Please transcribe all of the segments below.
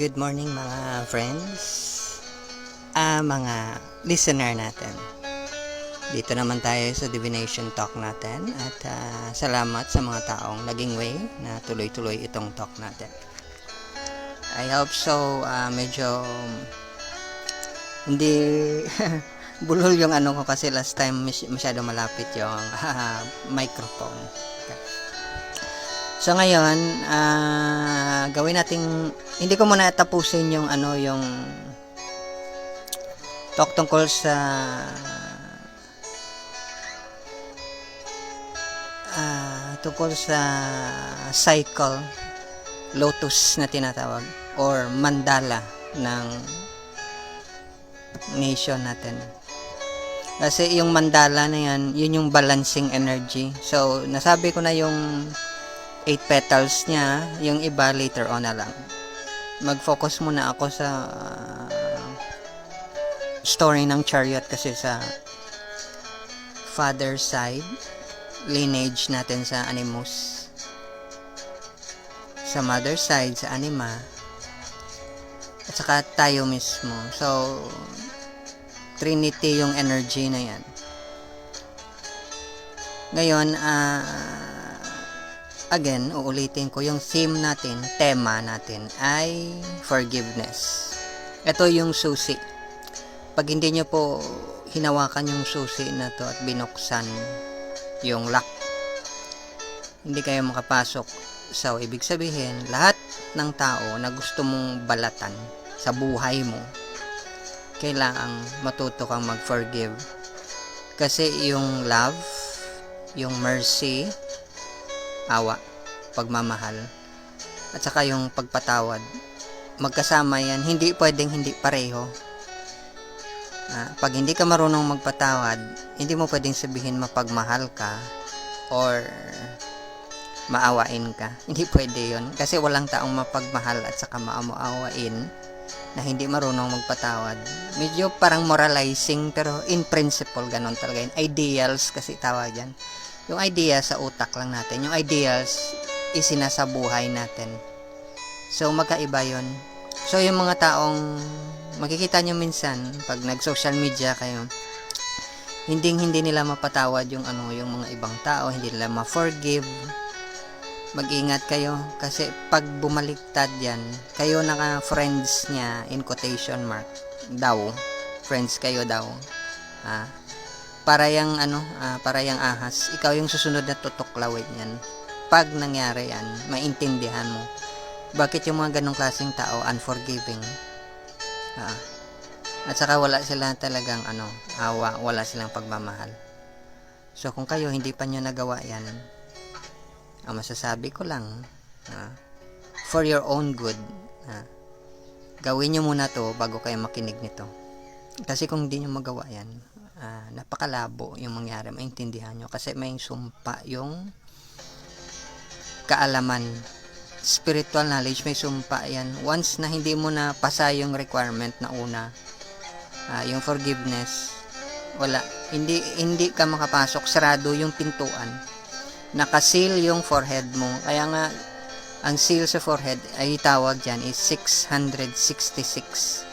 Good morning mga friends, mga listener natin. Dito naman tayo sa Divination Talk natin at salamat sa mga taong naging way na tuloy-tuloy itong talk natin. I hope so, medyo hindi bulol yung ano ko kasi last time masyado malapit yung microphone. Okay. So ngayon, gawin nating hindi ko muna tapusin yung yung talk tungkol sa cycle lotus na tinatawag or mandala ng nation natin. Kasi yung mandala na yan, yun yung balancing energy. So, nasabi ko na yung 8 petals niya, yung iba later on na lang. Mag-focus muna ako sa story ng chariot kasi sa father side, lineage natin sa animus. Sa mother side, sa anima. At saka tayo mismo. So, Trinity yung energy na yan. Ngayon, again, uulitin ko, yung theme natin, tema natin ay forgiveness. Ito yung susi. Pag hindi nyo po hinawakan yung susi na to at binuksan yung lock, hindi kayo makapasok. So, ibig sabihin, lahat ng tao na gusto mong balatan sa buhay mo, kailangang matuto kang mag-forgive. Kasi yung love, yung mercy, awa, pagmamahal, at saka yung pagpatawad, magkasama yan. Hindi pwedeng hindi pareho. Pag hindi ka marunong magpatawad, hindi mo pwedeng sabihin mapagmahal ka or maawain ka. Hindi pwede yun. Kasi walang taong mapagmahal at saka maawain na hindi marunong magpatawad. Medyo parang moralizing, pero in principle, ganun talaga yun. Ideals kasi tawag yan. Yung idea sa utak lang natin. Yung ideals is nasa buhay natin. So, magkaiba yun. So, yung mga taong makikita nyo minsan, pag nag-social media kayo, hindi nila mapatawad yung yung mga ibang tao, hindi nila ma-forgive. Mag-ingat kayo kasi pag bumaliktad yan, kayo naka-friends niya, in quotation mark, daw. Friends kayo daw. Para yung ahas, ikaw yung susunod na tutuklawin yan. Pag nangyari yan, maintindihan mo bakit yung mga ganong klaseng tao unforgiving. At saka wala sila talagang awa, wala silang pagmamahal. So kung kayo hindi pa nyo nagawa yan, ang masasabi ko lang, for your own good, gawin nyo muna to bago kayo makinig nito. Kasi kung hindi nyo magawa yan, napakalabo yung mangyari, maintindihan nyo. Kasi may sumpa yung kaalaman, spiritual knowledge, may sumpa yan. Once na hindi mo na pasa yung requirement na una, yung forgiveness, wala, hindi ka makapasok, sarado yung pintuan, nakaseal yung forehead mo. Kaya nga ang seal sa forehead ay tawag dyan is 666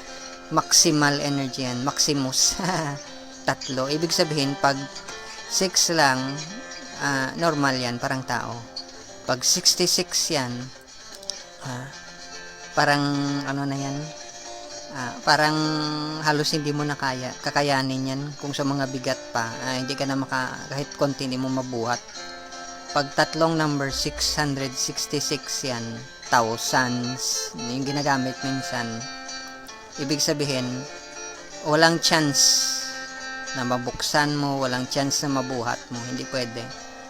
maximal energy yan, maximus. 3, ibig sabihin pag 6 lang, normal yan, parang tao. Pag 66 yan, parang na yan, parang halos hindi mo na kakayanin yan. Kung sa mga bigat pa, hindi ka na kahit konti hindi mo mabuhat. Pag 3 number, 666 yan, thousands, yung ginagamit minsan. Ibig sabihin, walang chance na mabuksan mo, walang chance na mabuhat mo, hindi pwede.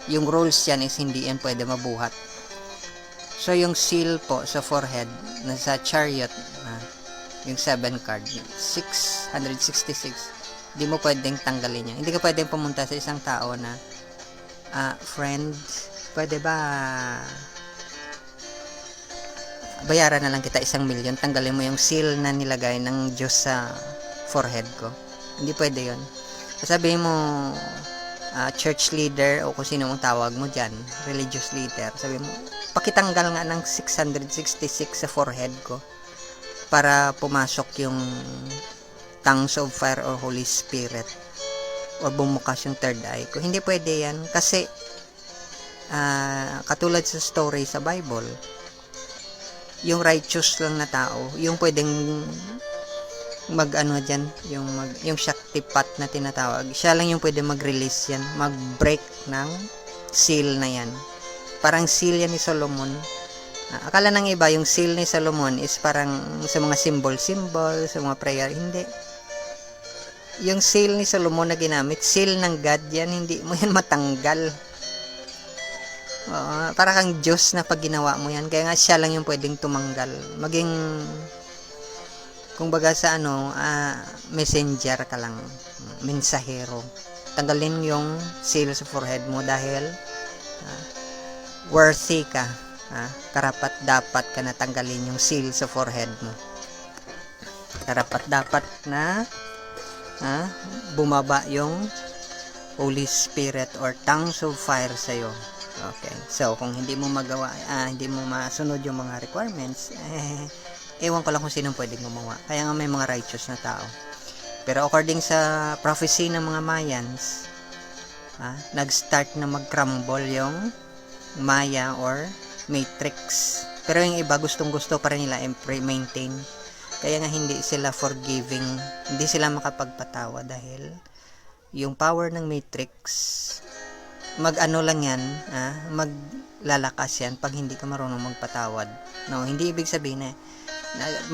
Yung rules yan is hindi yan pwede mabuhat. So yung seal po sa forehead, nasa chariot, yung 7 card, 666, hindi mo pwedeng tanggalin yan. Hindi ka pwedeng pumunta sa isang tao na, friend, pwede ba bayaran na lang kita 1 million, tanggalin mo yung seal na nilagay ng Diyos sa forehead ko. Hindi pwede yun. Sabihin mo, church leader o kung sino mong tawag mo dyan, religious leader, sabi mo, pakitanggal nga ng 666 sa forehead ko. para pumasok yung tongues of fire or Holy Spirit or bumukas yung third eye ko. Hindi pwede yan kasi katulad sa story sa Bible, yung righteous lang na tao, yung pwedeng yung Shaktipat na tinatawag, siya lang yung pwede mag-release yan, mag-break ng seal na yan. Parang seal yan ni Solomon. Akala ng iba, yung seal ni Solomon is parang sa mga symbol, sa mga prayer. Hindi. Yung seal ni Solomon na ginamit, seal ng God yan, hindi mo yan matanggal. Para kang Diyos na pag ginawa mo yan. Kaya nga siya lang yung pwedeng tumanggal. Maging kung baga sa messenger ka lang, mensahero. Tanggalin yung seal sa forehead mo dahil worthy ka. Karapat dapat ka na tanggalin yung seal sa forehead mo. Karapat dapat na bumaba yung Holy Spirit or tongues of fire sa'yo. Okay. So, kung hindi mo magawa, hindi mo masunod yung mga requirements, ewan ko lang kung sinong pwedeng gumawa. Kaya nga may mga righteous na tao. Pero according sa prophecy ng mga Mayans, nag-start na mag-crumble yung Maya or Matrix. Pero yung iba gustong-gusto pa rin nila maintain. Kaya nga hindi sila forgiving, hindi sila makapagpatawa dahil yung power ng Matrix, lang yan, maglalakas yan pag hindi ka marunong magpatawad. No, hindi ibig sabihin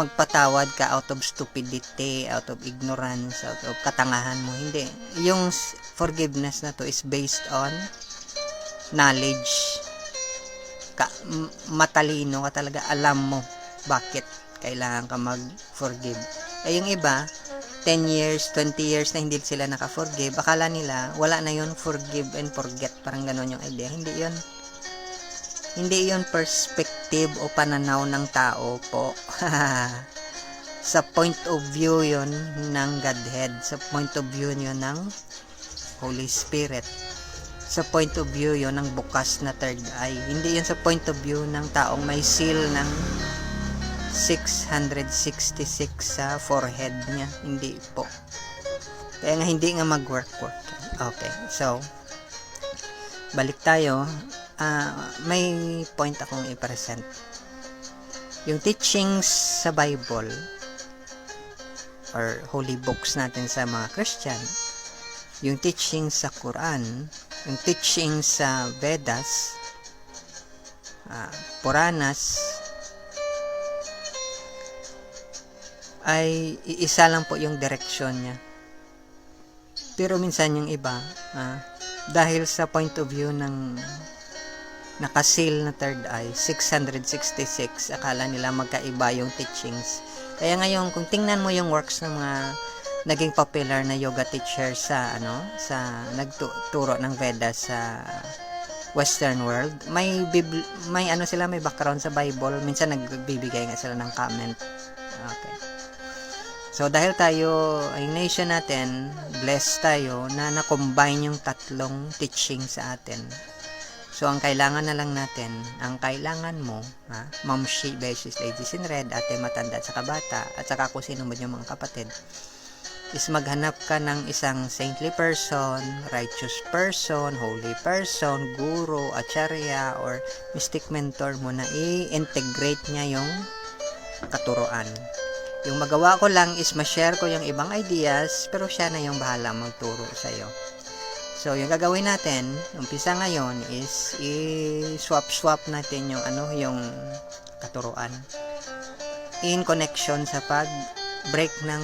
magpatawad ka out of stupidity, out of ignorance, out of katangahan mo. Hindi. Yung forgiveness na to is based on knowledge. Matalino ka talaga, alam mo bakit kailangan ka mag-forgive. Yung iba, 10 years, 20 years na hindi sila naka-forgive, akala nila, wala na yun, forgive and forget, parang ganon yung idea. Hindi yun perspective o pananaw ng tao po. Sa point of view yun ng Godhead, sa point of view yun ng Holy Spirit, sa point of view yun ng bukas na third eye. Hindi yun sa point of view ng taong may seal ng 666 sa forehead niya. Hindi po. Kaya nga hindi nga mag-work. Okay. So, balik tayo. May point akong i-present. Yung teachings sa Bible or holy books natin sa mga Christian, yung teachings sa Quran, yung teachings sa Vedas, Puranas, ay iisa lang po yung direksyon niya. Pero minsan yung iba, dahil sa point of view ng nakasil na third eye, 666, akala nila magkaiba yung teachings. Kaya ngayon, kung tingnan mo yung works ng mga naging popular na yoga teacher sa nagturo ng Vedas sa Western world, may background sa Bible, minsan nagbibigay nga sila ng comment. Okay. So, dahil tayo, ang nation natin, blessed tayo na na-combine yung tatlong teaching sa atin. So, ang kailangan na lang natin, ang kailangan mo, Ma'am She, Beses, Ladies in Red, Ate Matanda at saka Bata, at saka kung sino man yung mga kapatid, is maghanap ka ng isang saintly person, righteous person, holy person, guru, acharya, or mystic mentor mo na i-integrate niya yung katuruan. Yung magawa ko lang is ma-share ko yung ibang ideas, pero siya na yung bahala magturo sa'yo. So, yung gagawin natin, umpisa ngayon is i-swap natin yung katuruan in connection sa pag-break ng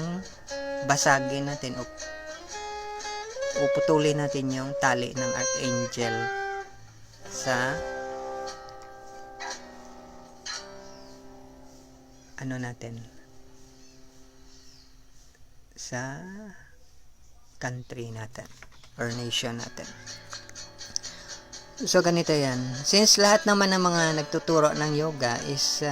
basagin natin o putulin natin yung tali ng Archangel sa sa country natin or nation natin. So, ganito yan. Since lahat naman ng mga nagtuturo ng yoga is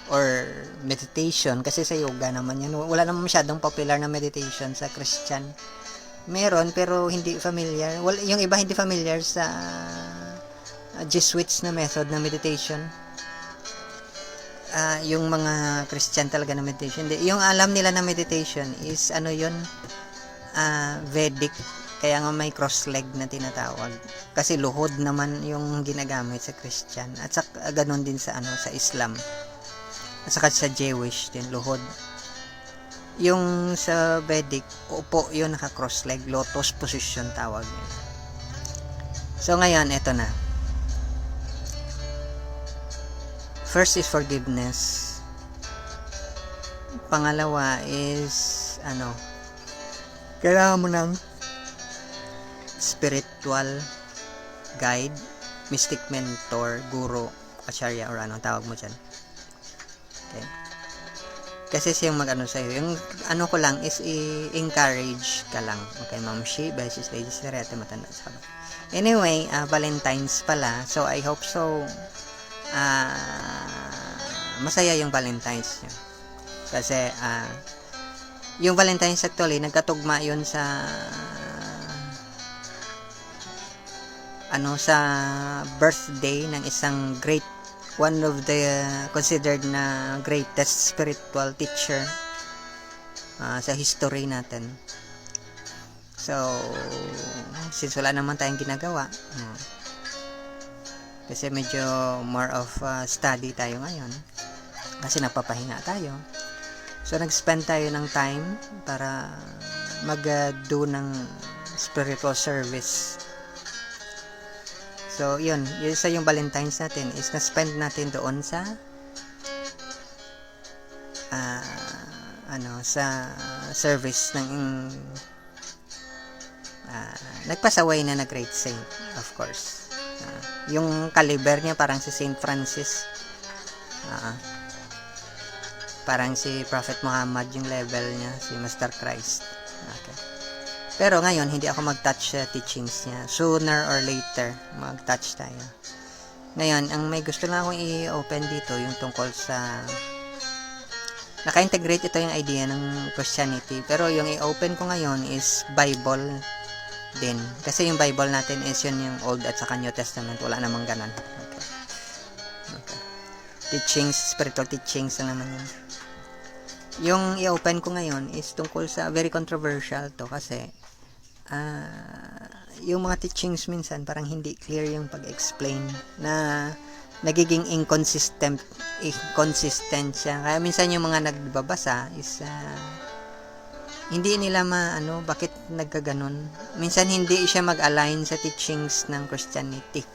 or meditation, kasi sa yoga naman yan, wala naman masyadong popular na meditation sa Christian. Meron, pero hindi familiar. Yung iba hindi familiar sa Jesuits na method na meditation. yung mga Christian talaga na meditation. Hindi, yung alam nila na meditation is ano yun, Vedic. Kaya nga may cross-leg na tinatawag. Kasi luhod naman yung ginagamit sa Christian. At saka ganun din sa sa Islam. At saka sa Jewish din, luhod. Yung sa Vedic, upo yun, naka-cross-leg, lotus position tawag nila. So ngayon, eto na. First is forgiveness. Pangalawa is kailangan mo ng spiritual guide, mystic mentor, guru, acharya, or tawag mo dyan. Okay. Kasi siyang sa'yo. Yung ko lang is i-encourage ka lang. Okay, Ma'am Shi, Beses, Ladies, Narete, matanda sa kabat. Anyway, Valentine's pala. So, I hope so masaya yung Valentine's nyo. Kasi, yung Valentine's actually, nagkatugma yun sa sa birthday ng isang one of the considered na greatest spiritual teacher sa history natin. So, since wala naman tayong ginagawa, kasi medyo more of study tayo ngayon, kasi napapahinga tayo. So, nag-spend tayo ng time para mag-do ng spiritual service. So, yun sa yung Valentine's natin is na-spend natin doon sa sa service ng nagpasaway na great saint, of course. Yung caliber niya parang si Saint Francis. Parang si Prophet Muhammad yung level niya, si Master Christ. Okay. Pero ngayon, hindi ako mag-touch sa teachings niya. Sooner or later, mag-touch tayo. Ngayon, ang may gusto lang akong i-open dito, yung tungkol sa naka-integrate ito yung idea ng Christianity. Pero yung i-open ko ngayon is Bible din. Kasi yung Bible natin is yun yung Old at saka New Testament. Wala namang ganon. Okay. Teachings, spiritual teachings na naman yun. Yung i-open ko ngayon is tungkol sa very controversial to kasi yung mga teachings minsan parang hindi clear yung pag-explain na nagiging inconsistent siya. Kaya minsan yung mga nagbabasa is hindi nila bakit nagkaganon. Minsan hindi siya mag-align sa teachings ng Christianity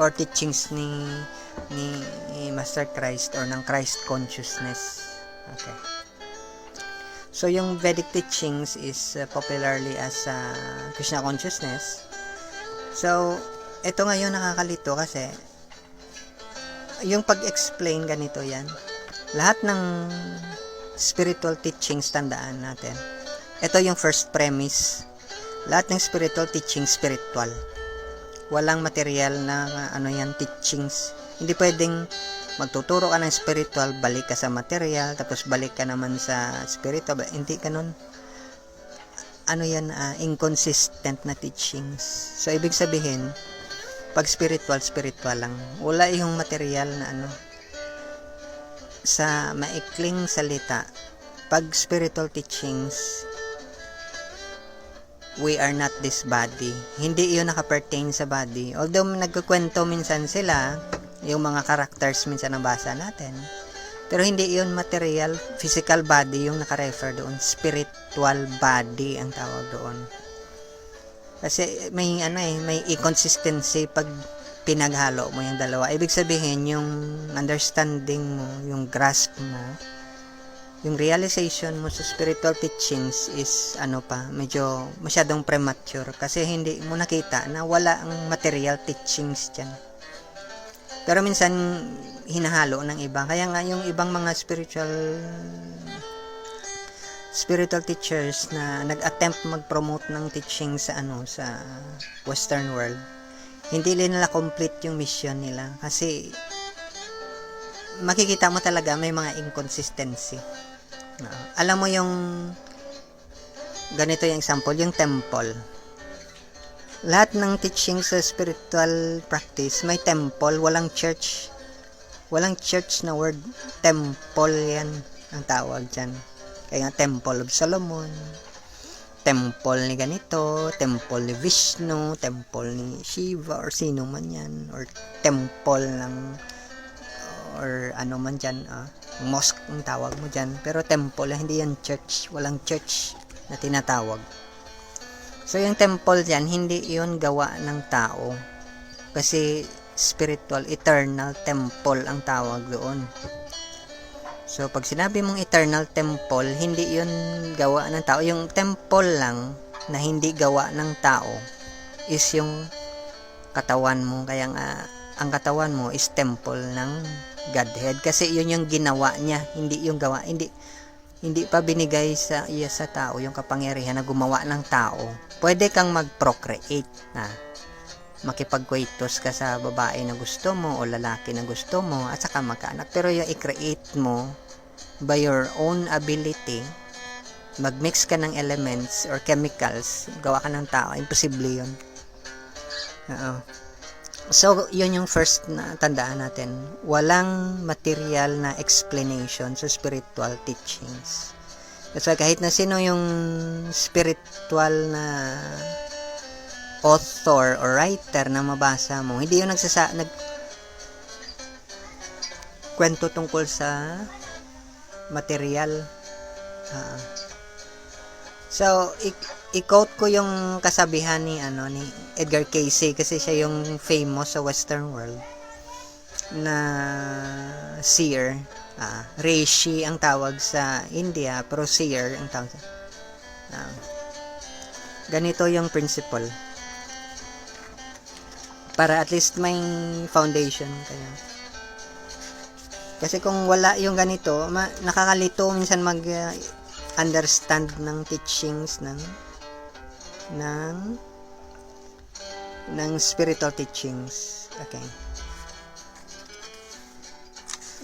or teachings ni Master Christ or ng Christ consciousness. Okay. So, yung Vedic teachings is popularly as Krishna consciousness. So, ito ngayon nakakalito kasi yung pag-explain ganito yan. Lahat ng spiritual teachings, tandaan natin. Ito yung first premise. Lahat ng spiritual teachings, spiritual. Walang material na teachings. Hindi pwedeng magtuturo ka ng spiritual, balik ka sa material, tapos balik ka naman sa spiritual. Hindi ganun. Inconsistent na teachings. So, ibig sabihin, pag spiritual lang. Wala yung material na sa maikling salita. Pag spiritual teachings, we are not this body. Hindi yun nakapertain sa body. Although, nagkukwento minsan sila, yung mga characters minsan nabasa natin. Pero hindi yun material, physical body yung naka-refer doon. Spiritual body ang tawag doon. Kasi may may inconsistency pag pinaghalo mo yung dalawa. Ibig sabihin, yung understanding mo, yung grasp mo, yung realization mo sa spiritual teachings is medyo masyadong premature kasi hindi mo nakita na wala ang material teachings dyan. Pero minsan hinahalo ng iba. Kaya nga yung ibang mga spiritual teachers na nag-attempt mag-promote ng teaching sa sa western world, hindi nila complete yung mission nila kasi makikita mo talaga may mga inconsistency. Alam mo yung ganito yung example, yung temple. Lahat ng teaching sa spiritual practice may temple, walang church. Walang church na word. Temple yan ang tawag dyan. Kaya nga Temple of Solomon, temple ni ganito, temple ni Vishnu, temple ni Shiva, or sino man yan, or temple ng, or ano man dyan, mosque ang tawag mo dyan. Pero temple, hindi yan church. Walang church na tinatawag. So, yung temple dyan, hindi yun gawa ng tao. Kasi, spiritual, eternal temple ang tawag doon. So, pag sinabi mong eternal temple, hindi yun gawa ng tao. Yung temple lang na hindi gawa ng tao is yung katawan mo. Kaya nga, ang katawan mo is temple ng Godhead. Kasi yun yung ginawa niya. Hindi yung gawa. Hindi pa binigay sa tao yung kapangyarihan na gumawa ng tao. Pwede kang mag-procreate na makipag-coitus ka sa babae na gusto mo o lalaki na gusto mo at saka magkaanak. Pero yung i-create mo by your own ability, mag-mix ka ng elements or chemicals, gawa ka ng tao, imposible yun. So, yun yung first na tandaan natin. Walang material na explanation sa spiritual teachings. That's why kahit na sino yung spiritual na author or writer na mabasa mo, hindi yung kwento tungkol sa material. So, i-quote ko yung kasabihan ni Edgar Cayce, kasi siya yung famous sa Western world na seer. Reishi ang tawag sa India, pero seer ang tawag sa ganito yung principle. Para at least may foundation kayo. Kasi kung wala yung ganito, nakakalito minsan understand ng teachings ng spiritual teachings. Okay.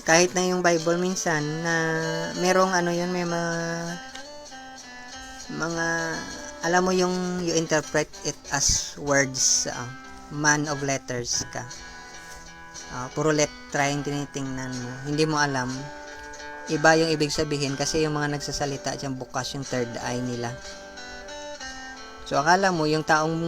Kahit na yung Bible minsan na merong may mga alam mo yung you interpret it as words, man of letters ka. Puro letra yung tinitingnan mo. Hindi mo alam. Iba yung ibig sabihin kasi yung mga nagsasalita dyan bukas yung third eye nila. So, akala mo yung taong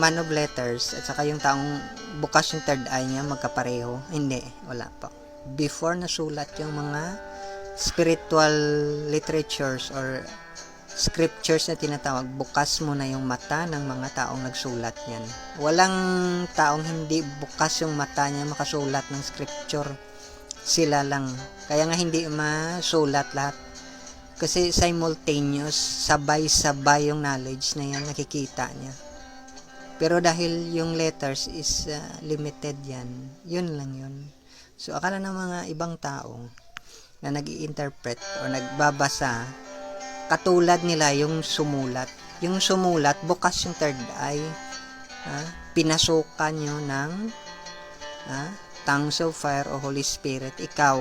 man of letters at saka yung taong bukas yung third eye niya magkapareho. Hindi. Wala pa. Before nasulat yung mga spiritual literatures or scriptures na tinatawag, bukas mo na yung mata ng mga taong nagsulat niyan. Walang taong hindi bukas yung mata niya makasulat ng scripture. Sila lang. Kaya nga hindi masulat lahat. Kasi simultaneous, sabay-sabay yung knowledge na yan, nakikita niya. Pero dahil yung letters is limited yan, yun lang yun. So, akala ng mga ibang tao na nag-i-interpret o nagbabasa, katulad nila yung sumulat. Yung sumulat, bukas yung third eye. Pinasukan nyo ng tongues of fire o Holy Spirit. Ikaw,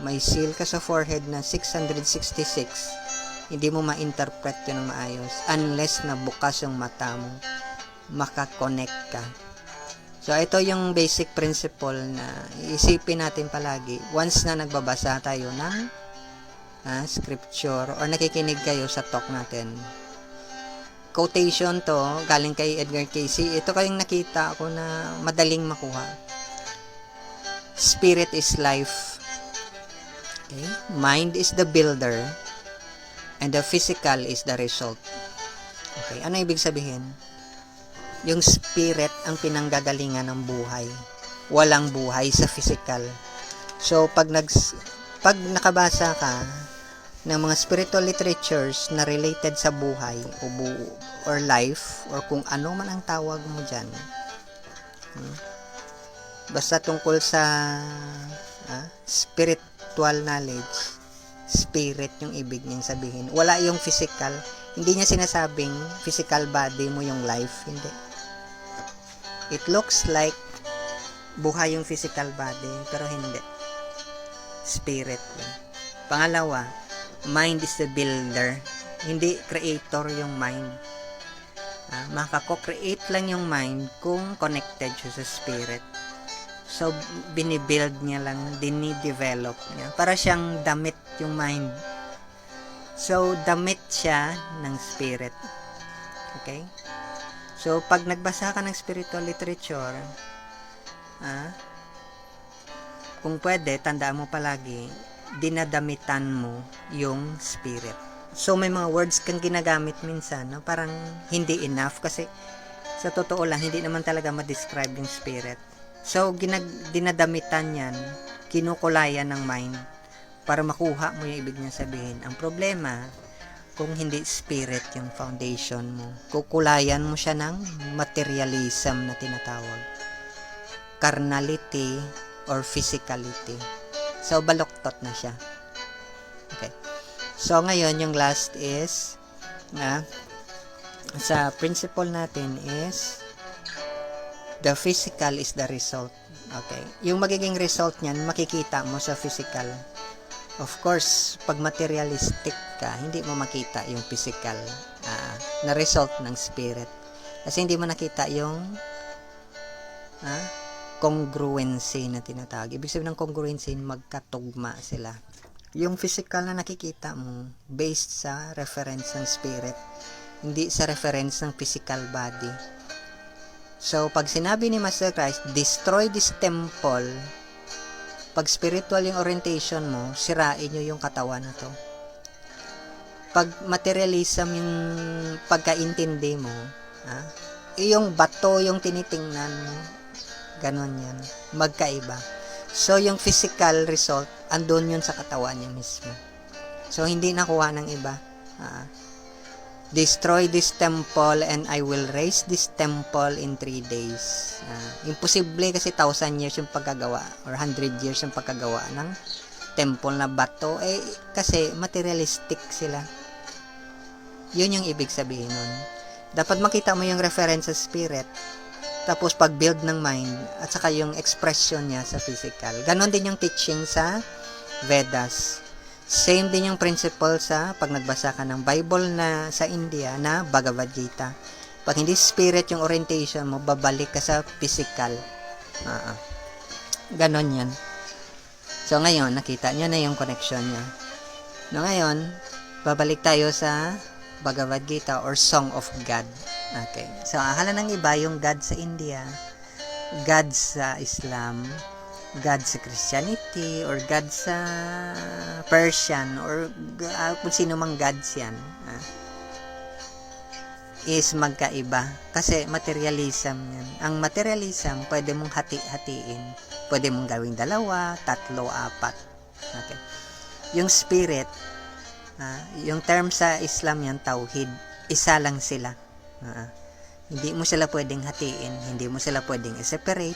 may seal ka sa forehead na 666. Hindi mo ma-interpret yun ng maayos unless na bukas yung mata mo. Makakonect ka. So, ito yung basic principle na isipin natin palagi. Once na nagbabasa tayo ng scripture or nakikinig kayo sa talk natin. Quotation to, galing kay Edgar Cayce. Ito kayong nakita ko na madaling makuha. Spirit is life. Okay? Mind is the builder and the physical is the result. Okay, ano ibig sabihin? Yung spirit ang pinanggagalingan ng buhay. Walang buhay sa physical. So, pag nakabasa ka ng mga spiritual literatures na related sa buhay or life or kung ano man ang tawag mo dyan, basta tungkol sa spiritual knowledge, spirit yung ibig niyang sabihin. Wala yung physical. Hindi niya sinasabing physical body mo yung life. Hindi. It looks like buhay yung physical body, pero hindi. Spirit yun. Pangalawa, mind is the builder. Hindi creator yung mind. Makako-create lang yung mind kung connected siya sa spirit. So, binibuild niya lang, dinidevelop niya. Para siyang damit yung mind. So, damit siya ng spirit. Okay? So, pag nagbasa ka ng spiritual literature, kung pwede, tandaan mo palagi, dinadamitan mo yung spirit. So, may mga words kang ginagamit minsan, no? Parang hindi enough kasi sa totoo lang, hindi naman talaga ma-describe yung spirit. So, dinadamitan yan, kinukulayan ng mind para makuha mo yung ibig niya sabihin. Ang problema, kung hindi spirit yung foundation mo, kukulayan mo siya ng materialism na tinatawag. Carnality or physicality. So, baluktot na siya. Okay. So, ngayon, yung last is, sa principle natin is, the physical is the result. Okay. Yung magiging result niyan, makikita mo sa physical. Of course, pag materialistic ka, hindi mo makita yung physical na result ng spirit. Kasi hindi mo nakita yung congruency na tinatawag. Ibig sabihin ng congruency, magkatugma sila. Yung physical na nakikita mo, based sa reference ng spirit, hindi sa reference ng physical body. So, pag sinabi ni Master Christ, destroy this temple, pag spiritual yung orientation mo, sirain nyo yung katawan na to. Pag materialism yung pagkaintindi mo, yung bato yung tinitingnan mo, ganon yan, magkaiba. So, yung physical result, andun yun sa katawan niya mismo. So, hindi nakuha ng iba. Destroy this temple and I will raise this temple in 3 days. Imposible kasi 1,000 years yung pagkagawa or 100 years yung pagkagawa ng temple na bato. Kasi materialistic sila. Yun yung ibig sabihin nun. Dapat makita mo yung reference sa spirit, tapos pag-build ng mind, at saka yung expression niya sa physical. Ganon din yung teaching sa Vedas. Same din yung principle sa pag nagbasa ka ng Bible na sa India na Bhagavad Gita. Pag hindi spirit yung orientation mo, babalik ka sa physical. Ganon yan. So ngayon, nakita nyo na yung connection niya. No, ngayon, babalik tayo sa Bhagavad Gita or Song of God. Okay. So, akala ng iba yung God sa India, God sa Islam, God sa Christianity, or God sa Persian, or kung sino mang gods yan, is magkaiba. Kasi materialism yan. Ang materialism, pwede mong hati-hatiin. Pwede mong gawing 2, 3, 4. Okay. Yung spirit, yung term sa Islam yan, tauhid. Isa lang sila. Hindi mo sila pwedeng hatiin, hindi mo sila pwedeng i-separate,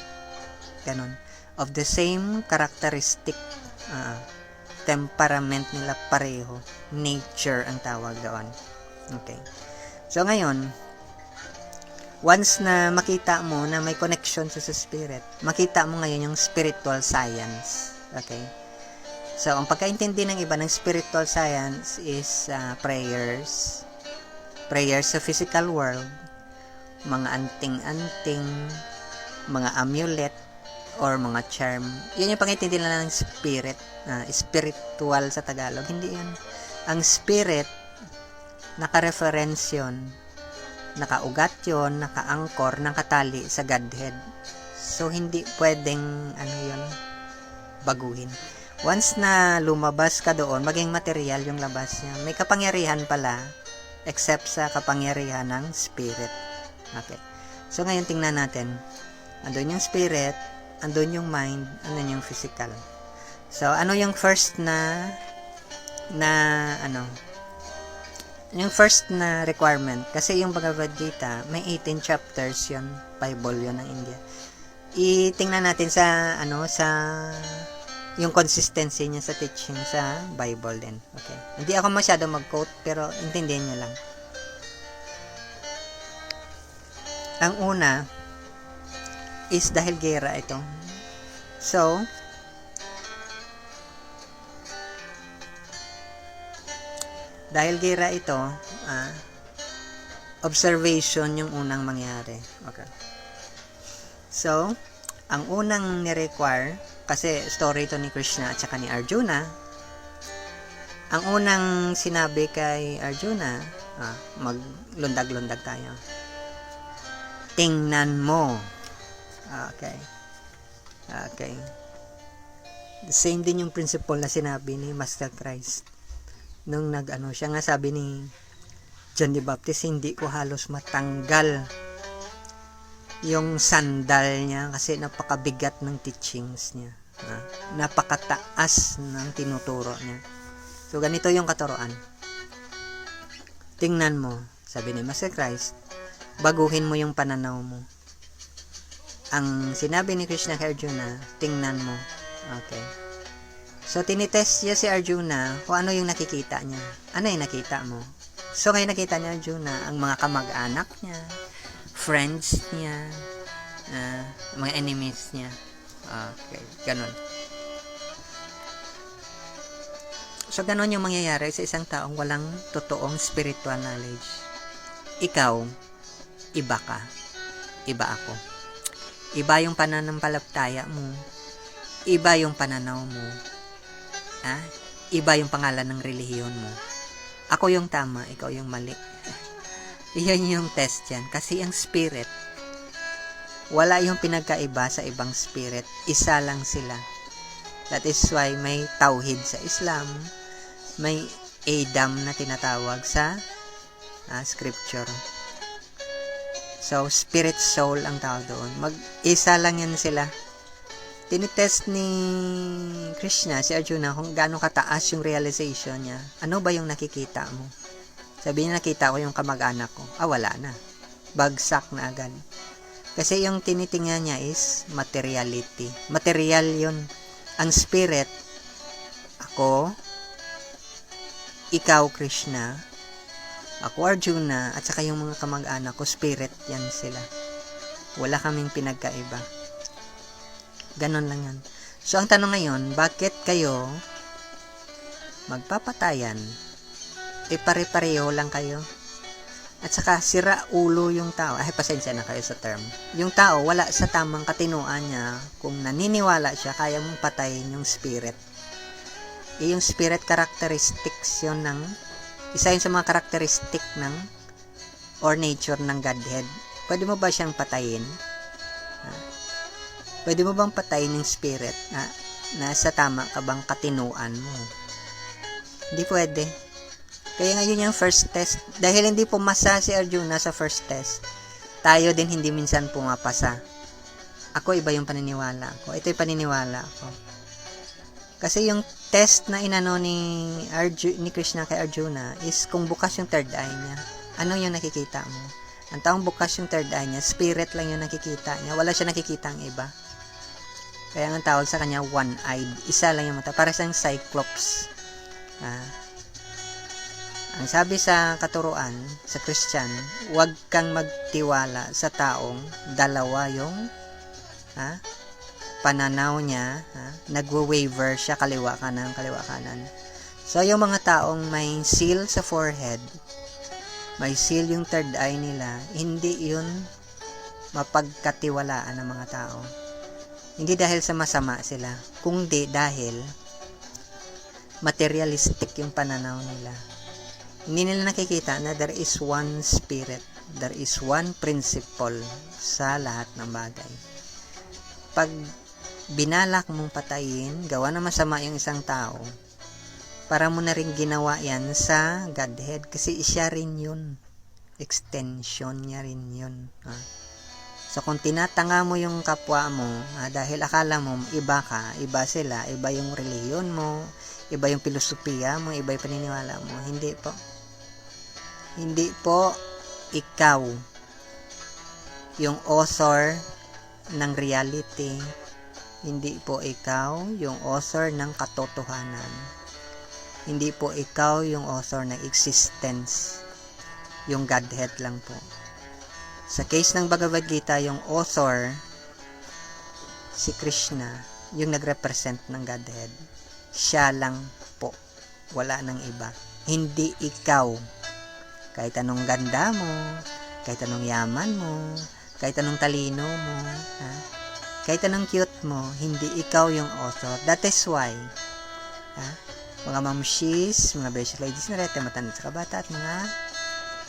ganun. Of the same characteristic, temperament nila pareho, nature ang tawag doon. Okay. So ngayon, once na makita mo na may connection sa spirit, makita mo ngayon yung spiritual science. Okay. So ang pagkaintindi ng iba ng spiritual science is prayers sa physical world, mga anting-anting, mga amulet, or mga charm. Yan yung pangintindi lang ng spirit, spiritual sa Tagalog. Hindi yan. Ang spirit, naka-reference yun, nakaugat yun, naka-angkor, nakatali sa Godhead. So, hindi pwedeng, baguhin. Once na lumabas ka doon, maging material yung labas niya. May kapangyarihan pala, except sa kapangyarihan ng spirit. Okay. So, ngayon tingnan natin. Andun yung spirit, andun yung mind, andun yung physical. So, ano yung first yung first na requirement? Kasi yung Bhagavad Gita, may 18 chapters yun. Bible yun ng India. Itingnan natin sa, yung consistency niya sa teaching sa Bible din. Okay. Hindi ako masyado mag-quote, pero intindihin niyo lang. Ang una is dahil gera ito. So, dahil gera ito, observation yung unang mangyari. Okay. So, Ang unang ni-require, kasi story ito ni Krishna at saka ni Arjuna, ang unang sinabi kay Arjuna, maglundag-lundag tayo. Tingnan mo. Okay. The same din yung principle na sinabi ni Master Christ. Nung siya nga sabi ni John the Baptist, hindi ko halos matanggal yung sandal niya kasi napakabigat ng teachings niya. Napakataas ng tinuturo niya. So, ganito yung katuroan. Tingnan mo, sabi ni Master Christ, baguhin mo yung pananaw mo. Ang sinabi ni Krishna kay Arjuna, tingnan mo. Okay. So, tinitest niya si Arjuna kung ano yung nakikita niya. Ano yung nakita mo? So, ngayon nakita niya Arjuna, ang mga kamag-anak niya, friends niya, mga enemies niya. Okay, ganun. So, ganun yung mangyayari sa isang taong walang totoong spiritual knowledge. Ikaw, iba ka. Iba ako. Iba yung pananampalataya mo. Iba yung pananaw mo. Iba yung pangalan ng relihiyon mo. Ako yung tama, ikaw yung mali. Iyan yung test yan. Kasi ang spirit, wala yung pinagkaiba sa ibang spirit. Isa lang sila. That is why may tauhid sa Islam, may Adam na tinatawag sa scripture. So, spirit, soul ang tawag doon. Mag-isa lang yan sila. Tinitest ni Krishna, si Arjuna, kung gaano kataas yung realization niya. Ano ba yung nakikita mo? Sabi niya, nakita ko yung kamag-anak ko. Wala na. Bagsak na agad. Kasi yung tinitingnan niya is materiality. Material yun. Ang spirit, ako, ikaw, Krishna, ako, Arjuna, at saka yung mga kamag-anak ko, spirit yan sila. Wala kaming pinagkaiba. Ganon lang yan. So, ang tanong ngayon, bakit kayo magpapatayan? Pare-pareho lang kayo. At saka, sira ulo yung tao. Pasensya na kayo sa term. Yung tao, wala sa tamang katinuan niya. Kung naniniwala siya, kaya mong patayin yung spirit. Yung spirit characteristics yun isa yun sa mga characteristic or nature ng Godhead. Pwede mo ba siyang patayin? Pwede mo bang patayin yung spirit na sa tama ka bang katinuan mo? Hindi pwede. Kaya ngayon yung first test, dahil hindi pumasa si Arjuna sa first test, tayo din hindi minsan pumapasa. Ako, iba yung paniniwala ko. Ito yung paniniwala ko. Kasi yung test na inano ni Krishna kay Arjuna is kung bukas yung third eye niya. Ano yung nakikita mo? Ang taong bukas yung third eye niya, spirit lang yung nakikita niya. Wala siya nakikita ang iba. Kaya ang tawag sa kanya, one-eyed. Isa lang yung mata. Para siyang cyclops. Ang sabi sa katuruan, sa Christian, huwag kang magtiwala sa taong dalawa yung pananaw niya, nagwa-waver siya kaliwa kanan. So, yung mga taong may seal sa forehead, may seal yung third eye nila, hindi yun mapagkatiwalaan ng mga tao. Hindi dahil sa masama sila, kundi dahil materialistic yung pananaw nila. Hindi nila nakikita na there is one spirit, there is one principle sa lahat ng bagay. Pag binalak mong patayin, gawa na masama yung isang tao, para mo na rin ginawa yan sa Godhead, kasi siya rin yun. Extension niya rin yun. So, kung tinatanga mo yung kapwa mo, dahil akala mo, iba ka, iba sila, iba yung relihiyon mo, iba yung filosofiya mo, iba yung paniniwala mo, hindi po. Hindi po ikaw yung author ng reality. Hindi po ikaw yung author ng katotohanan. Hindi po ikaw yung author ng existence. Yung Godhead lang po. Sa case ng Bhagavad Gita, yung author, si Krishna, yung nagrepresent ng Godhead. Siya lang po. Wala nang iba. Hindi ikaw. Kahit anong ganda mo, kahit anong yaman mo, kahit anong talino mo, Kahit anong cute mo, hindi ikaw yung author. That is why, mga mamshis, mga besh ladies na rete, matanda sa kabata, at mga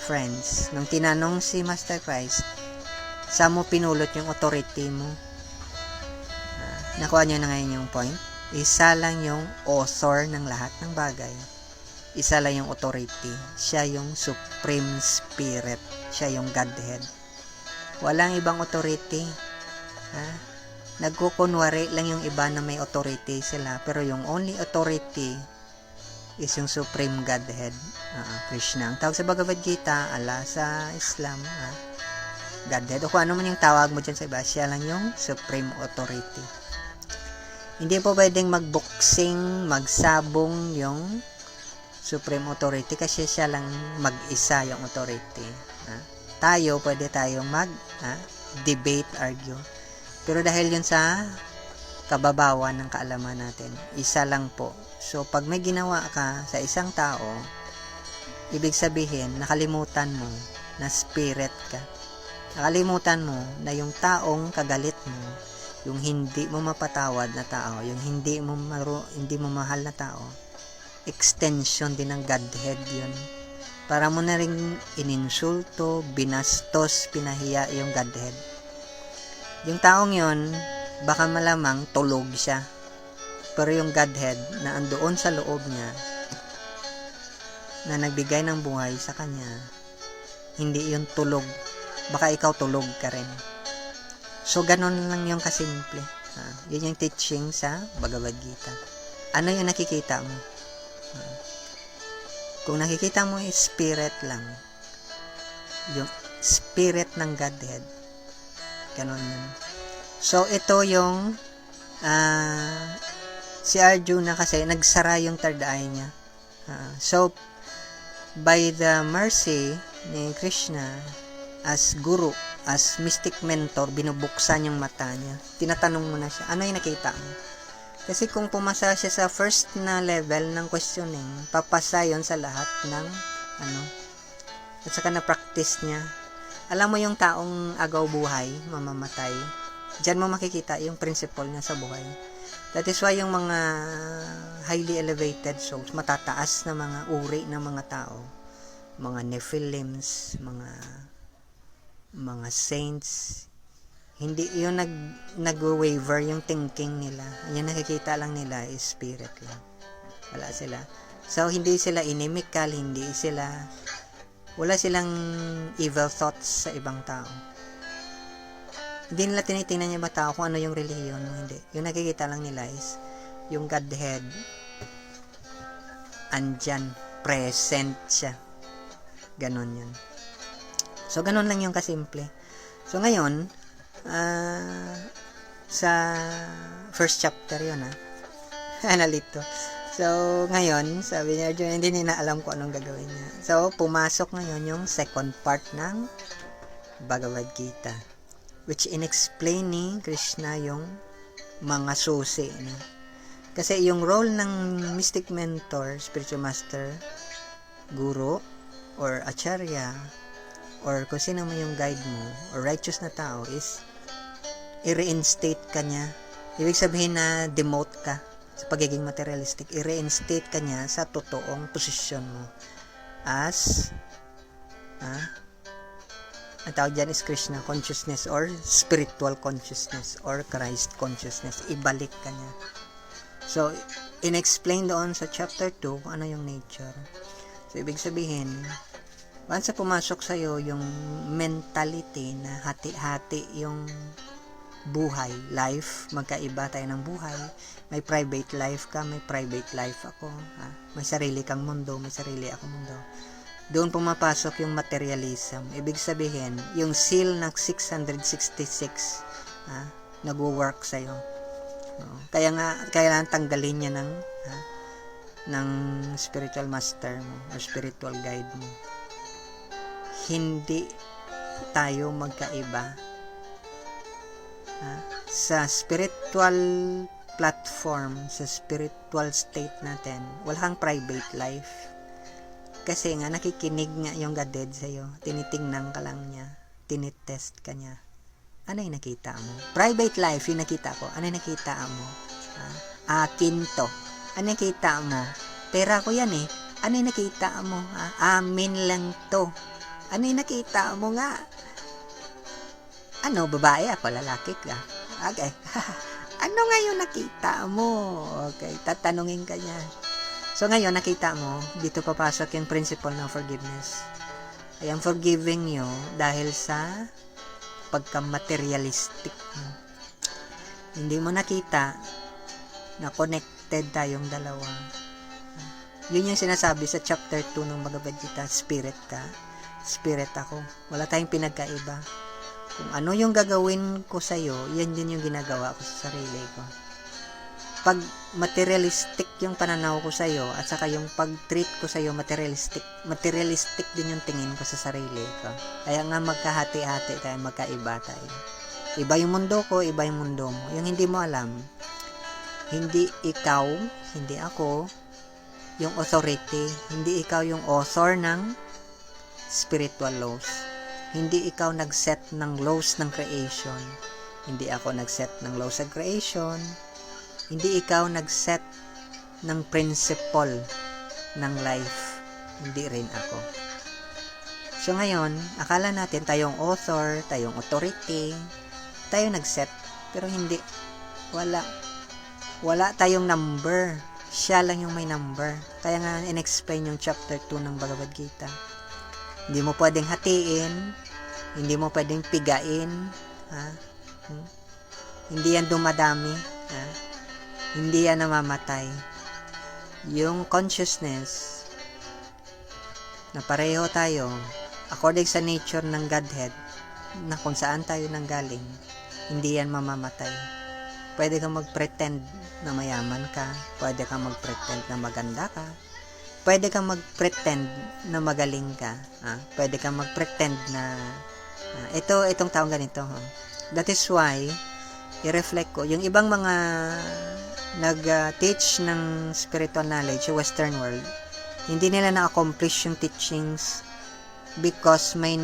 friends, nung tinanong si Master Christ, saan mo pinulot yung authority mo? Nakuha niyo na ngayon yung point. Isa lang yung author ng lahat ng bagay. Isa lang yung authority. Siya yung Supreme Spirit. Siya yung Godhead. Walang ibang authority. Nagkukunwari lang yung iba na may authority sila. Pero yung only authority is yung Supreme Godhead. Krishna. Ang tawag sa Bhagavad Gita, Allah sa Islam, Godhead. O kung ano man yung tawag mo dyan sa iba, siya lang yung Supreme Authority. Hindi po pwedeng magboxing, magsabong yung Supreme Authority kasi siya lang mag-isa yung authority. Tayo, pwede tayong debate, argue. Pero dahil yun sa kababawan ng kaalaman natin, isa lang po. So, pag may ginawa ka sa isang tao, ibig sabihin, nakalimutan mo na spirit ka. Nakalimutan mo na yung taong kagalit mo, yung hindi mo mapatawad na tao, yung hindi mo mahal na tao, extension din ng Godhead yun. Para mo na rin ininsulto, binastos, pinahiya yung Godhead. Yung taong yun, baka malamang tulog siya. Pero yung Godhead na andoon sa loob niya, na nagbigay ng buhay sa kanya, hindi yun tulog. Baka ikaw tulog ka rin. So, ganun lang yung kasimple. Yun yung teaching sa Bhagavad Gita. Ano yung nakikita mo? Kung nakikita mo is spirit lang, yung spirit ng Godhead, ganun yun. So, ito yung si Arjuna kasi nagsara yung third eye niya. So, by the mercy ni Krishna, as guru, as mystic mentor, binubuksan yung mata niya. Tinatanong mo na siya, ano yung nakita mo? Kasi kung pumasa siya sa first na level ng questioning, papasa yon sa lahat ng at saka na-practice niya. Alam mo yung taong agaw buhay, mamamatay, dyan mo makikita yung principle niya sa buhay. That is why yung mga highly elevated souls, matataas na mga uri ng mga tao, mga Nephilims, mga saints, hindi yun nag-waver yung thinking nila. Yung nakikita lang nila is spirit lang. Wala sila. So, hindi sila inimical, wala silang evil thoughts sa ibang tao. Hindi nila tinitingnan yung tao kung ano yung relihiyon mo, hindi. Yung nakikita lang nila is yung Godhead, andyan, present siya. Ganon yun. So, ganon lang yung kasimple. So, ngayon, sa first chapter yun, analito. So, ngayon, sabi niya, hindi niya alam kung anong gagawin niya. So, pumasok ngayon yung second part ng Bhagavad Gita, which in-explain ni Krishna yung mga susi. Kasi yung role ng mystic mentor, spiritual master, guru, or acharya, or kung sino mo yung guide mo, or righteous na tao, is i-reinstate ka niya. Ibig sabihin na demote ka sa pagiging materialistic. I-reinstate ka niya sa totoong posisyon mo as ang tawag dyan is Krishna consciousness or spiritual consciousness or Christ consciousness. Ibalik ka niya. So, in-explain doon sa chapter 2 kung ano yung nature. So, ibig sabihin, once na pumasok sa'yo yung mentality na hati-hati yung buhay, life, magkaiba tayo ng buhay, may private life ka, may private life ako, may sarili kang mundo, may sarili akong mundo. Doon pumapasok yung materialism. Ibig sabihin, yung seal ng 666 nagwo-work sa'yo. Kaya tanggalin niya ng spiritual master mo or spiritual guide mo. Hindi tayo magkaiba. Sa spiritual platform, sa spiritual state natin, wala kang private life. Kasi nga, nakikinig nga yung Godhead sa'yo. Tinitingnan ka lang niya. Tinitest ka niya. Ano yung nakita mo? Private life, yung nakita ko. Ano yung nakita mo? Akin to. Ano yung nakita mo? Pera ko yan eh. Ano yung nakita mo? Amin lang to. Ano yung nakita mo nga? Ano, babae ako, lalaki ka. Okay. Ano nga yung nakita mo? Okay, tatanungin ka niya. So ngayon, nakita mo, dito papasok yung principle ng forgiveness. I am forgiving you dahil sa pagka-materialistic. Hindi mo nakita na connected tayong dalawa. Yun yung sinasabi sa chapter 2 ng Bhagavad Gita, spirit ka, spirit ako. Wala tayong pinagkaiba. Kung ano yung gagawin ko sa'yo, yan din yung ginagawa ko sa sarili ko. Pag materialistic yung pananaw ko sa'yo, at saka yung pag-treat ko sa'yo materialistic din yung tingin ko sa sarili ko. Kaya nga magkahati-hati tayo, magkaiba tayo. Iba yung mundo ko, iba yung mundo mo. Yung hindi mo alam, hindi ikaw, hindi ako, yung authority, hindi ikaw yung author ng spiritual laws. Hindi ikaw nag-set ng laws ng creation. Hindi ako nag-set ng laws of creation. Hindi ikaw nag-set ng principle ng life. Hindi rin ako. So ngayon, akala natin tayong author, tayong authority, tayo nag-set. Pero hindi. Wala. Wala tayong number. Siya lang yung may number. Kaya nga in-explain yung chapter 2 ng Bhagavad Gita. Hindi mo pwedeng hatiin, hindi mo pwedeng pigain, hindi yan dumadami, hindi yan namamatay. Yung consciousness na pareho tayo, according sa nature ng Godhead, na kung saan tayo nanggaling, hindi yan mamamatay. Pwede kang mag-pretend na mayaman ka, pwede kang mag-pretend na maganda ka, pwede kang mag-pretend na magaling ka. Pwede kang mag-pretend na itong taong ganito. That is why, i-reflect ko, yung ibang mga nag-teach ng spiritual knowledge, Western world, hindi nila na-accomplish yung teachings because may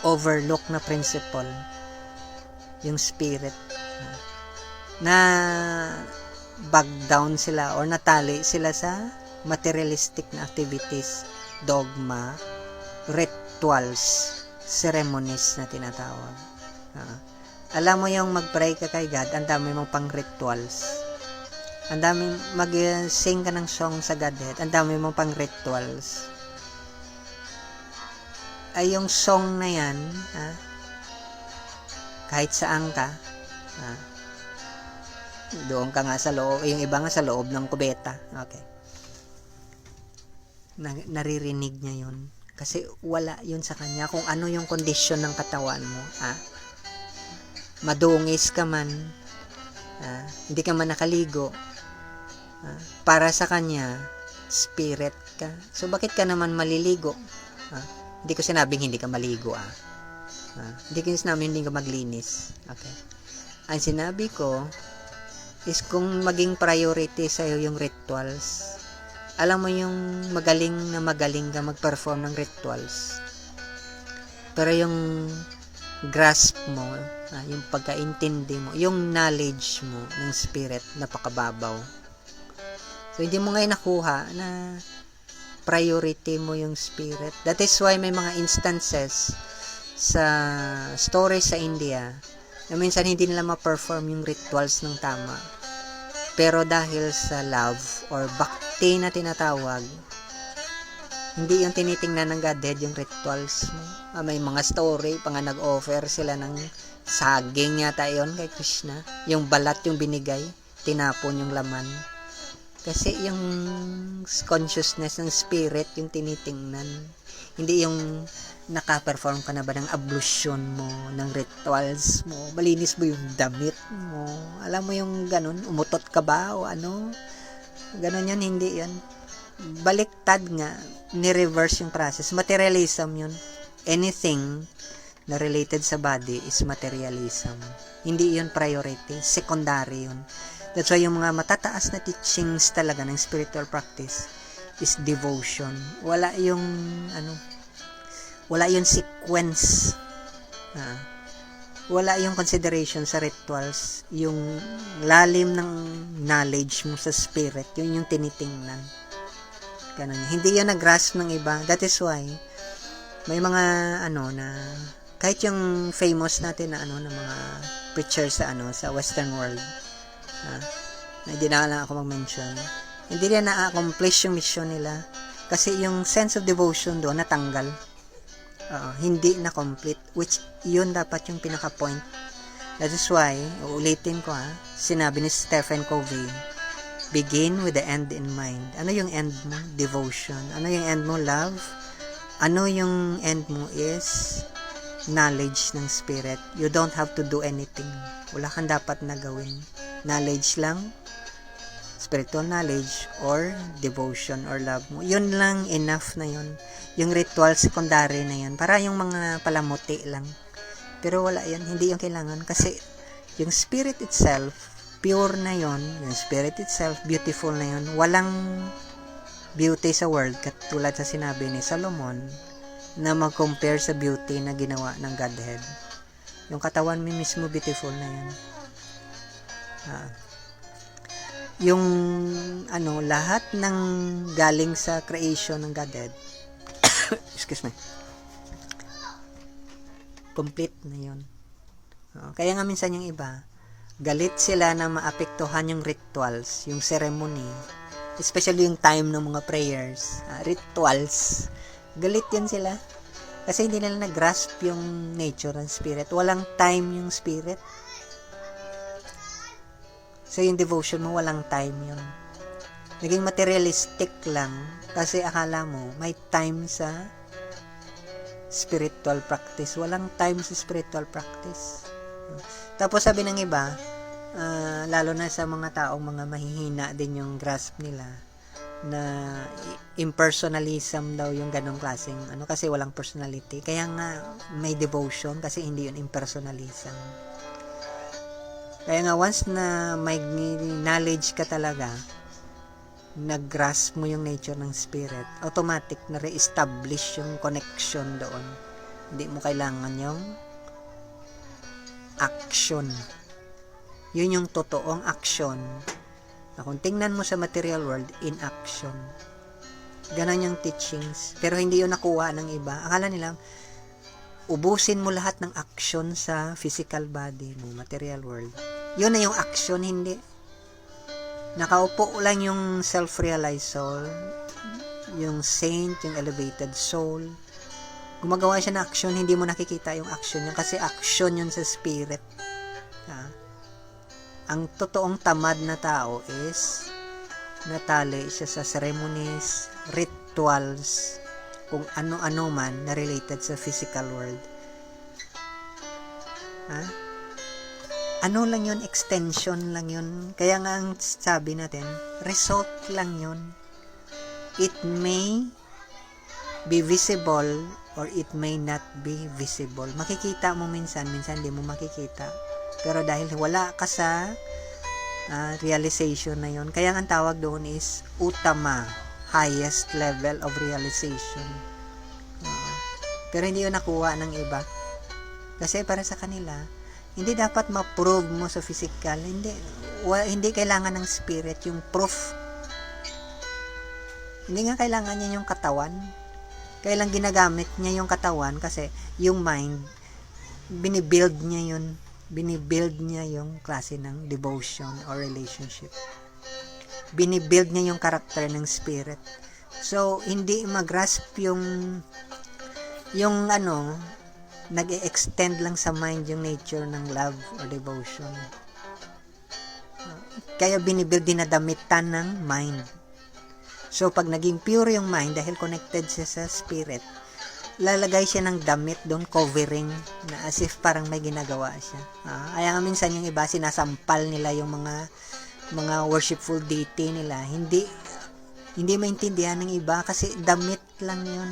overlook na principle, yung spirit. Na back down sila or natali sila sa materialistic na activities, dogma, rituals, ceremonies na tinatawag. Alam mo yung mag-pray ka kay God, ang dami mong pang rituals. Ang dami mag-sing ka ng song sa Godhead, ang dami mong pang rituals. Ay yung song na yan, kahit saan ka, doon ka nga sa loob, yung iba nga sa loob ng kubeta. Okay. Naririnig niya yun. Kasi wala yun sa kanya kung ano yung kondisyon ng katawan mo. Madungis ka man, hindi ka man nakaligo, para sa kanya, spirit ka. So, bakit ka naman maliligo? Hindi ko sinabing hindi ka maligo. Hindi ko sinabing hindi ka maglinis. Okay. Ang sinabi ko, is kung maging priority sa'yo yung rituals, alam mo yung magaling ka mag-perform ng rituals, pero yung grasp mo, yung pagkaintindi mo, yung knowledge mo ng spirit, napakababaw. So, hindi mo ngayon nakuha na priority mo yung spirit. That is why may mga instances sa stories sa India na minsan hindi nila ma-perform yung rituals ng tama. Pero dahil sa love or bhakti na tinatawag, hindi yung tinitingnan ng Godhead yung rituals mo. May mga story, pa nga nag-offer sila ng saging yata yun kay Krishna. Yung balat yung binigay, tinapon yung laman. Kasi yung consciousness ng spirit yung tinitingnan. Hindi yung naka-perform ka na ba ng ablution mo, ng rituals mo, malinis mo yung damit mo, alam mo yung ganun, umutot ka ba o ano, ganun yun, hindi yun. Baliktad nga, ni-reverse yung process. Materialism yun. Anything na related sa body is materialism. Hindi yun priority, secondary yun. That's why yung mga matataas na teachings talaga ng spiritual practice is devotion. Wala yung sequence Wala yung consideration sa rituals, yung lalim ng knowledge mo sa spirit, yun yung tinitingnan. Ganun. Hindi yan nag-grasp ng iba. That is why, may mga, na, kahit yung famous natin na, na mga preachers sa, sa western world, hindi na lang ako mag-mention, hindi rin na-accomplish yung mission nila, kasi yung sense of devotion doon, natanggal. Hindi na complete, which yun dapat yung pinaka-point. That is why, uulitin ko sinabi ni Stephen Covey, begin with the end in mind. Ano yung end mo? Devotion. Ano yung end mo? Love. Ano yung end mo is knowledge ng spirit. You don't have to do anything. Wala kang dapat na gawin. Knowledge lang, spiritual knowledge or devotion or love mo. Yun lang, enough na yun. Yung ritual secondary na yun. Para yung mga palamuti lang. Pero wala yan. Hindi yung kailangan. Kasi yung spirit itself, pure na yun. Yung spirit itself, beautiful na yun. Walang beauty sa world. Katulad sa sinabi ni Solomon na mag-compare sa beauty na ginawa ng Godhead. Yung katawan mo mismo, beautiful na yan. Yung lahat ng galing sa creation ng Godhead, excuse me, complete na yun. Kaya nga minsan yung iba, galit sila na maapektuhan yung rituals, yung ceremony, especially yung time ng mga prayers, rituals. Galit yan sila. Kasi hindi nila nag-grasp yung nature ng spirit. Walang time yung spirit. So, yung devotion mo, walang time yun. Naging materialistic lang kasi akala mo may time sa spiritual practice. Walang time sa spiritual practice. Tapos sabi ng iba, lalo na sa mga taong mga mahihina din yung grasp nila, na impersonalism daw yung ganong klaseng kasi walang personality. Kaya nga may devotion kasi hindi yun impersonalism. Kaya nga once na may knowledge ka talaga, nag-grasp mo yung nature ng spirit, automatic na re-establish yung connection doon. Hindi mo kailangan yung action. Yun yung totoong action. Na kung tingnan mo sa material world, in action. Ganon yung teachings. Pero hindi yun nakuha ng iba. Akala nila, ubusin mo lahat ng action sa physical body mo, material world. Yun na yung action, hindi. Nakaupo lang yung self-realized soul, yung saint, yung elevated soul. Gumagawa siya ng action, hindi mo nakikita yung action niya kasi action yun sa spirit. Ang totoong tamad na tao is natali siya sa ceremonies, rituals, kung ano-ano man na related sa physical world. Ano lang yun, extension lang yun. Kaya nga ang sabi natin, result lang yun. It may be visible or it may not be visible. Makikita mo minsan hindi mo makikita. Pero dahil wala ka sa realization na yun, kaya ang tawag doon is utama, highest level of realization. Pero hindi yun nakuha ng iba. Kasi para sa kanila, hindi dapat ma-prove mo sa physical. Hindi kailangan ng spirit yung proof. Hindi nga kailangan niya yung katawan. Kailang ginagamit niya yung katawan kasi yung mind, binibuild niya yun. Binibuild niya yung klase ng devotion or relationship. Binibuild niya yung karakter ng spirit. So, hindi mag-grasp yung nag-extend lang sa mind yung nature ng love or devotion. Kaya binibuild, dinadamitan ng mind. So, pag naging pure yung mind, dahil connected siya sa spirit, lalagay siya ng damit doon, covering, na as if parang may ginagawa siya. Kaya nga minsan yung iba, sinasampal nila yung mga worshipful deity nila. Hindi maintindihan ng iba kasi damit lang yun.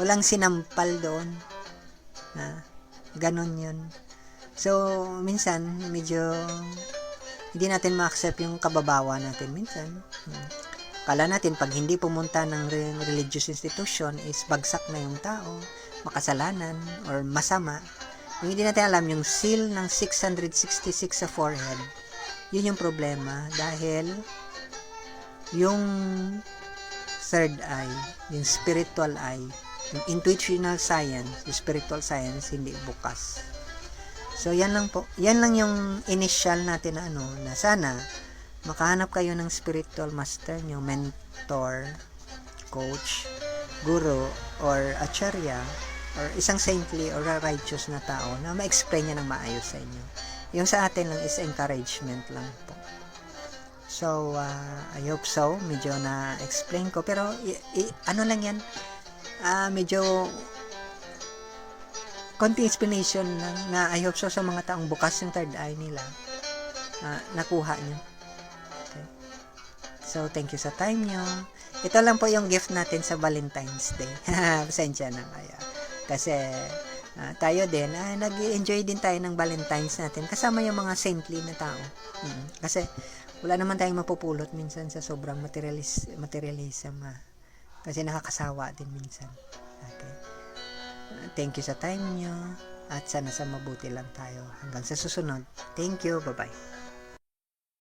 Walang sinampal doon. Ganon yun. So, minsan, medyo hindi natin ma-accept yung kababawa natin minsan. Kala natin, pag hindi pumunta ng religious institution is bagsak na yung tao, makasalanan, or masama. Yung hindi natin alam, yung seal ng 666 sa forehead, yun yung problema. Dahil, yung third eye, yung spiritual eye, yung intuitional science, yung spiritual science, hindi bukas. So, yan lang po. Yan lang yung initial natin na na sana, makahanap kayo ng spiritual master nyo, mentor, coach, guru, or acharya, or isang saintly or righteous na tao na ma-explain niya ng maayos sa inyo. Yung sa atin lang is encouragement lang po. So, I hope so. Medyo na-explain ko. Pero, ano lang yan, medyo konting explanation lang na I hope so sa mga taong bukas yung third eye nila. Nakuha nyo. Okay. So, thank you sa time nyo. Ito lang po yung gift natin sa Valentine's Day. Pasensya na kayo. Kasi, tayo din, nag-enjoy din tayo ng Valentine's natin kasama yung mga saintly na tao. Kasi, wala naman tayong mapupulot minsan sa sobrang materialism. Kasi nakakasawa din minsan. Okay. Thank you sa time nyo. At sana sa mabuti lang tayo. Hanggang sa susunod. Thank you. Bye-bye.